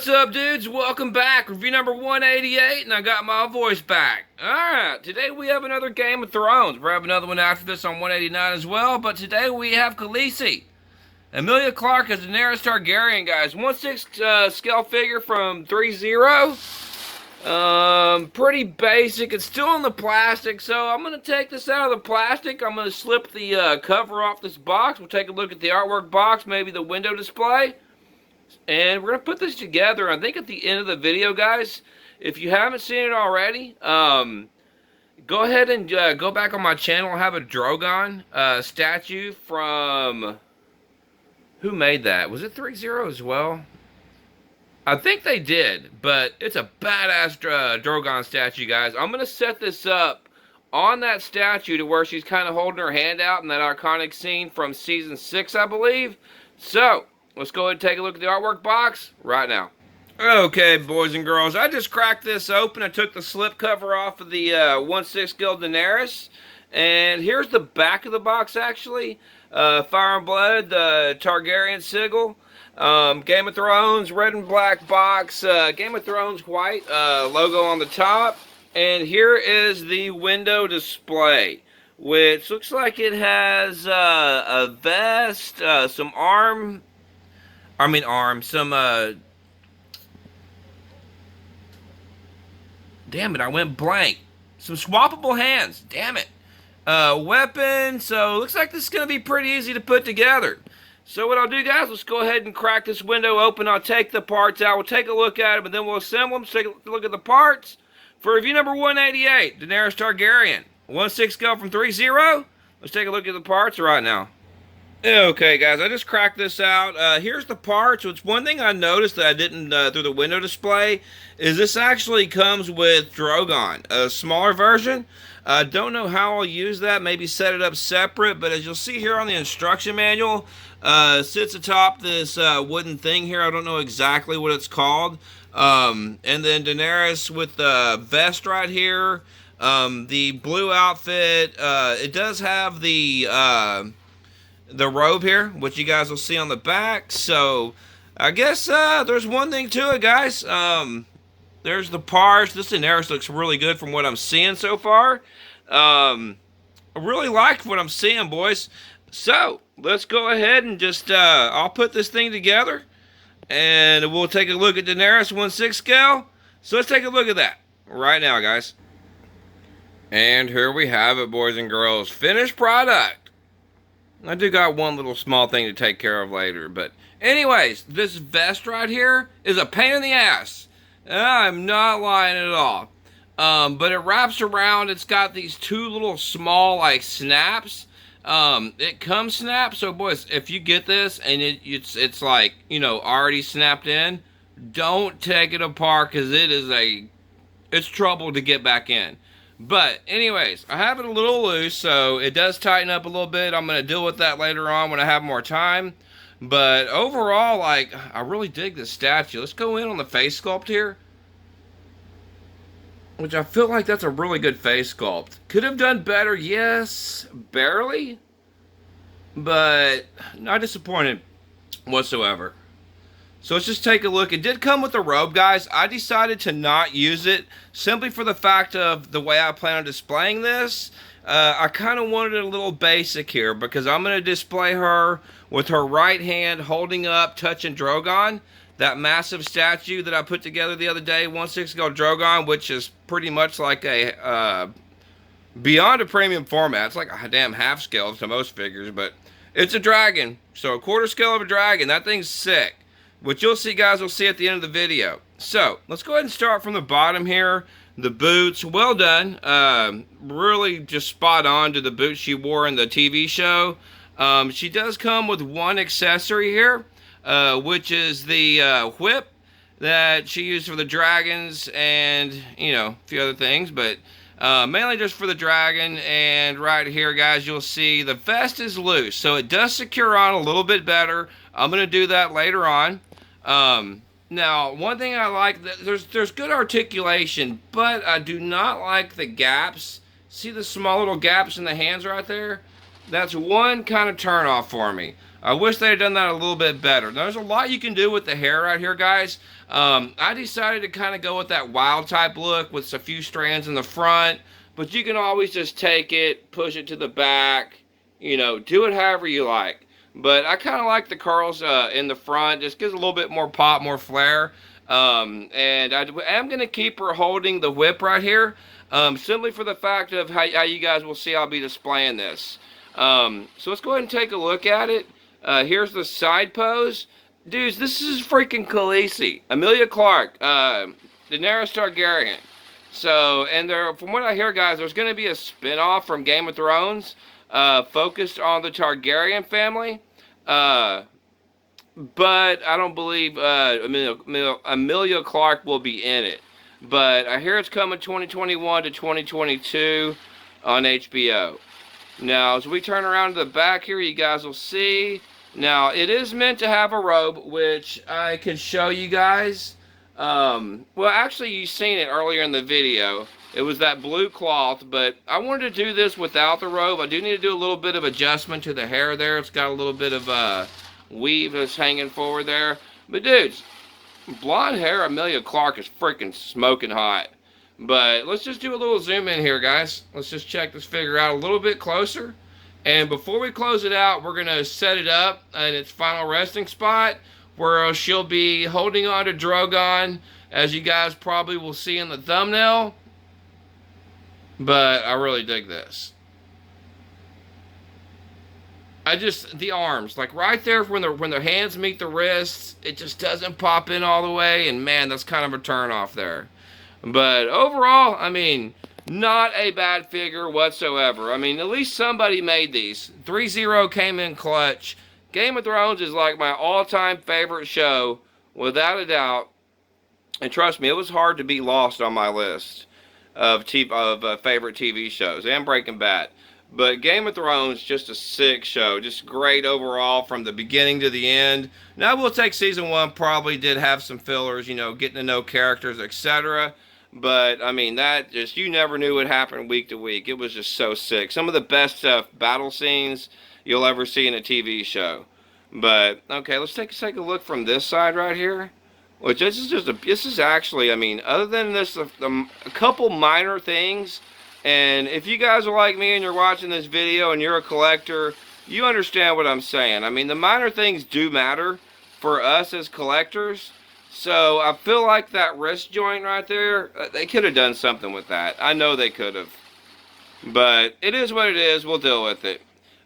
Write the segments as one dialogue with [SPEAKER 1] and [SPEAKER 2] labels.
[SPEAKER 1] What's up, dudes? Welcome back. Review number 188, and I got my voice back. Alright, today we have another Game of Thrones. We'll have another one after this on 189 as well, but today we have Khaleesi. Emilia Clarke as Daenerys Targaryen, guys. 1/6 scale figure from Threezero. Pretty basic. It's still in the plastic, so I'm going to take this out of the plastic. I'm going to slip the cover off this box. We'll take a look at the artwork box, maybe the window display. And we're going to put this together, I think, at the end of the video, guys. If you haven't seen it already, go ahead and go back on my channel. I have a Drogon statue from... Who made that? Was it Threezero as well? I think they did, but it's a badass Drogon statue, guys. I'm going to set this up on that statue to where she's kind of holding her hand out in that iconic scene from Season 6, I believe. So... let's go ahead and take a look at the artwork box right now. Okay, boys and girls, I just cracked this open. I took the slip cover off of the 1/6 scale Daenerys. And here's the back of the box, actually. Fire and Blood, the Targaryen sigil. Game of Thrones, red and black box. Game of Thrones white logo on the top. And here is the window display, which looks like it has a vest, some damn it, I went blank. Some swappable hands, damn it. Weapon, so looks like this is going to be pretty easy to put together. So what I'll do, guys, let's go ahead and crack this window open. I'll take the parts out, we'll take a look at them, and then we'll assemble them, take a look at the parts. For review number 188, Daenerys Targaryen, 1/6 scale from Threezero. Let's take a look at the parts right now. Okay, guys, I just cracked this out. Here's the parts. Which one thing I noticed that I didn't through the window display is this actually comes with Drogon, a smaller version. I don't know how I'll use that. Maybe set it up separate. But as you'll see here on the instruction manual, sits atop this wooden thing here. I don't know exactly what it's called. And then Daenerys with the vest right here. The blue outfit. It does have the robe here, which you guys will see on the back. So I guess there's one thing to it, guys. There's the parts. This Daenerys looks really good from what I'm seeing so far. I really like what I'm seeing, boys. So let's go ahead and just I'll put this thing together and we'll take a look at Daenerys 1/6 scale. So let's take a look at that right now, guys. And here we have it, boys and girls. Finished product. I do got one little small thing to take care of later. But anyways, this vest right here is a pain in the ass. I'm not lying at all. But it wraps around. It's got these two little small like snaps. It comes snapped. So boys, if you get this and it's like, you know, already snapped in, don't take it apart because it's trouble to get back in. But anyways, I have it a little loose, so it does tighten up a little bit. I'm going to deal with that later on when I have more time. But overall, like, I really dig this statue. Let's go in on the face sculpt here, which I feel like that's a really good face sculpt. Could have done better, yes, barely, but not disappointed whatsoever. So let's just take a look. It did come with a robe, guys. I decided to not use it simply for the fact of the way I plan on displaying this. I kind of wanted it a little basic here because I'm going to display her with her right hand holding up, touching Drogon. That massive statue that I put together the other day, 1/6 scale Drogon, which is pretty much like a, beyond a premium format. It's like a damn half scale to most figures, but it's a dragon. So a quarter scale of a dragon. That thing's sick. Which you'll see, guys, we'll see at the end of the video. So, let's go ahead and start from the bottom here. The boots, well done. Really just spot on to the boots she wore in the TV show. She does come with one accessory here, which is the whip that she used for the dragons and, you know, a few other things. But mainly just for the dragon. And right here, guys, you'll see the vest is loose. So, it does secure on a little bit better. I'm going to do that later on. Now, one thing I like, there's good articulation, but I do not like the gaps. See the small little gaps in the hands right there? That's one kind of turn off for me. I wish they had done that a little bit better. Now, there's a lot you can do with the hair right here, guys. I decided to kind of go with that wild type look with a few strands in the front, but you can always just take it, push it to the back, you know, do it however you like. But I kind of like the curls in the front, just gives a little bit more pop, more flair. And I am going to keep her holding the whip right here, simply for the fact of how you guys will see I'll be displaying this. So let's go ahead and take a look at it. Here's the side pose. Dudes, this is freaking Khaleesi, Emilia Clarke, Daenerys Targaryen. So, and there, from what I hear, guys, there's going to be a spin-off from Game of Thrones, focused on the Targaryen family. But I don't believe Emilia Clarke will be in it. But I hear it's coming 2021 to 2022 on HBO. Now, as we turn around to the back here, you guys will see. Now, it is meant to have a robe, which I can show you guys. Well, actually, you've seen it earlier in the video. It was that blue cloth, but I wanted to do this without the robe. I do need to do a little bit of adjustment to the hair there. It's got a little bit of weave that's hanging forward there. But, dudes, blonde hair Emilia Clarke is freaking smoking hot. But let's just do a little zoom in here, guys. Let's just check this figure out a little bit closer. And before we close it out, we're going to set it up in its final resting spot, where she'll be holding on to Drogon, as you guys probably will see in the thumbnail. But I really dig this. The arms, like right there when their hands meet the wrists, it just doesn't pop in all the way, and man, that's kind of a turn off there. But overall, I mean, not a bad figure whatsoever. I mean, at least somebody made these. Threezero came in clutch. Game of Thrones is like my all-time favorite show, without a doubt. And trust me, it was hard to be lost on my list of favorite TV shows, and Breaking Bad. But Game of Thrones, just a sick show. Just great overall from the beginning to the end. Now, I will take season 1 probably did have some fillers, you know, getting to know characters, etc. But, I mean, that just, you never knew what happened week to week. It was just so sick. Some of the best battle scenes you'll ever see in a TV show. But, okay, let's take a look from this side right here. Which this is actually, I mean, other than this, a couple minor things. And if you guys are like me and you're watching this video and you're a collector, you understand what I'm saying. I mean, the minor things do matter for us as collectors. So I feel like that wrist joint right there, they could have done something with that. I know they could have. But it is what it is. We'll deal with it.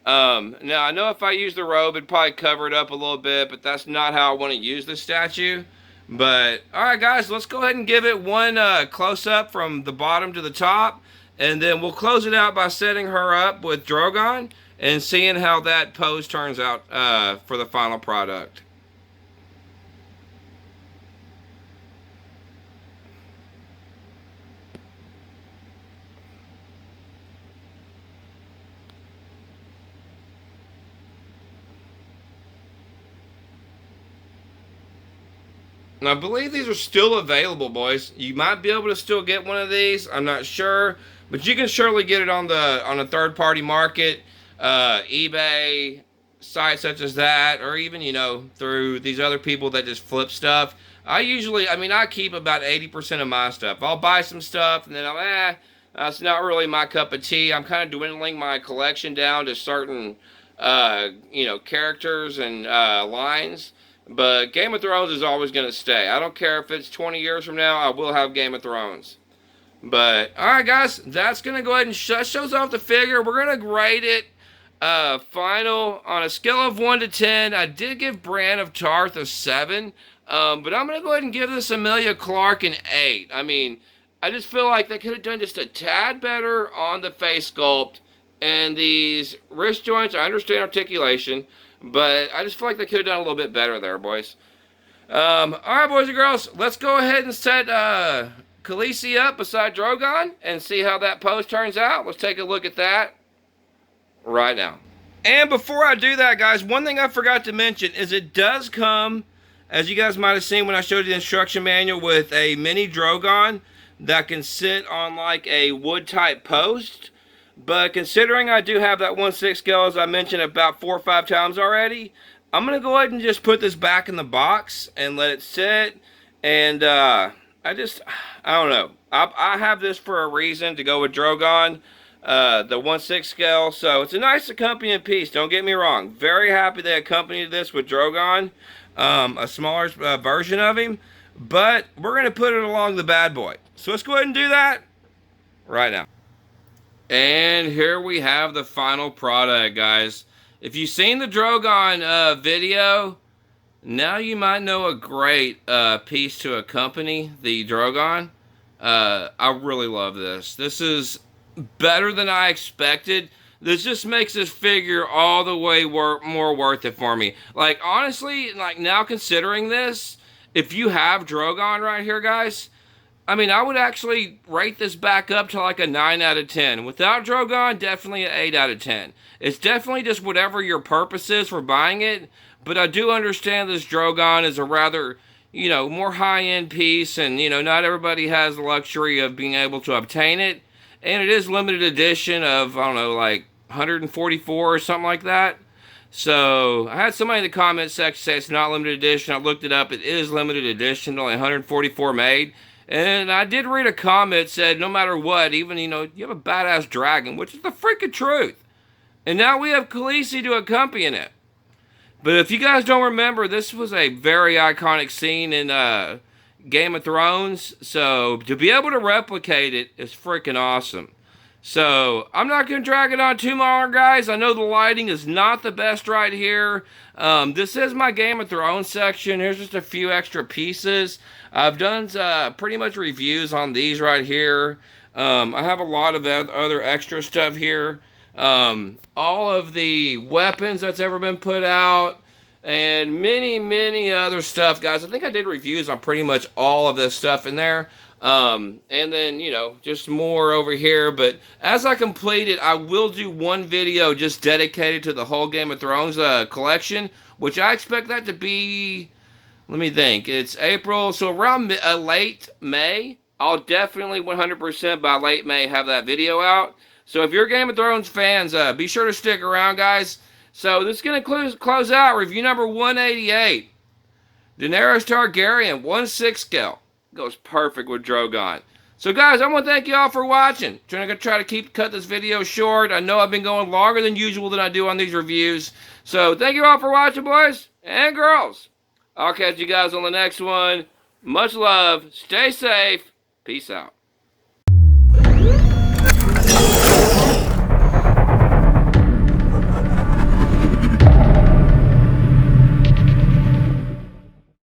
[SPEAKER 1] Now, I know if I use the robe, it'd probably cover it up a little bit, but that's not how I want to use this statue. But, alright guys, let's go ahead and give it one close-up from the bottom to the top. And then we'll close it out by setting her up with Drogon and seeing how that pose turns out for the final product. And I believe these are still available, boys. You might be able to still get one of these. I'm not sure. But you can surely get it on a third-party market, eBay, sites such as that, or even, you know, through these other people that just flip stuff. I keep about 80% of my stuff. I'll buy some stuff, and then that's not really my cup of tea. I'm kind of dwindling my collection down to certain, characters and lines. But Game of Thrones is always going to stay. I don't care if it's 20 years from now, I will have Game of Thrones. But, alright guys, that's going to go ahead and shows off the figure. We're going to grade it final on a scale of 1 to 10. I did give Bran of Tarth a 7. But I'm going to go ahead and give this Emilia Clarke an 8. I mean, I just feel like they could have done just a tad better on the face sculpt. And these wrist joints, I understand articulation. But I just feel like they could have done a little bit better there, boys. Alright, boys and girls. Let's go ahead and set Khaleesi up beside Drogon and see how that pose turns out. Let's take a look at that right now. And before I do that, guys, one thing I forgot to mention is it does come, as you guys might have seen when I showed you the instruction manual, with a mini Drogon that can sit on like a wood type post. But considering I do have that 1/6 scale, as I mentioned about 4 or 5 times already, I'm going to go ahead and just put this back in the box and let it sit. And I don't know. I have this for a reason to go with Drogon, the 1/6 scale. So it's a nice accompanying piece, don't get me wrong. Very happy they accompanied this with Drogon, a smaller version of him. But we're going to put it along the bad boy. So let's go ahead and do that right now. And here we have the final product, guys. If you've seen the Drogon video, now you might know a great piece to accompany the Drogon. I really love this. This is better than I expected. This just makes this figure all the way more worth it for me. Like, honestly, like now considering this, if you have Drogon right here, guys, I mean, I would actually rate this back up to like a 9 out of 10. Without Drogon, definitely an 8 out of 10. It's definitely just whatever your purpose is for buying it. But I do understand this Drogon is a rather, you know, more high-end piece. And, you know, not everybody has the luxury of being able to obtain it. And it is limited edition of, I don't know, like 144 or something like that. So I had somebody in the comment section say it's not limited edition. I looked it up. It is limited edition, only 144 made. And I did read a comment that said, no matter what, even, you know, you have a badass dragon, which is the freaking truth. And now we have Khaleesi to accompany it. But if you guys don't remember, this was a very iconic scene in Game of Thrones. So to be able to replicate it is freaking awesome. So I'm not going to drag it on too long, guys. I know the lighting is not the best right here. This is my Game of Thrones section. Here's just a few extra pieces. I've done pretty much reviews on these right here. I have a lot of other extra stuff here. All of the weapons that's ever been put out. And many other stuff, guys. I think I did reviews on pretty much all of this stuff in there. And then, you know, just more over here. But as I complete it, I will do one video just dedicated to the whole Game of Thrones collection, which I expect that to be, let me think, it's April, so around late May. I'll definitely 100% by late May have that video out. So if you're Game of Thrones fans, be sure to stick around, guys. So this is going to close out review number 188. Daenerys Targaryen, 1/6 scale. Goes perfect with Drogon. So guys, I want to thank you all for watching. Trying to try to cut this video short. I know I've been going longer than usual than I do on these reviews. So thank you all for watching, boys and girls. I'll catch you guys on the next one. Much love. Stay safe. Peace out.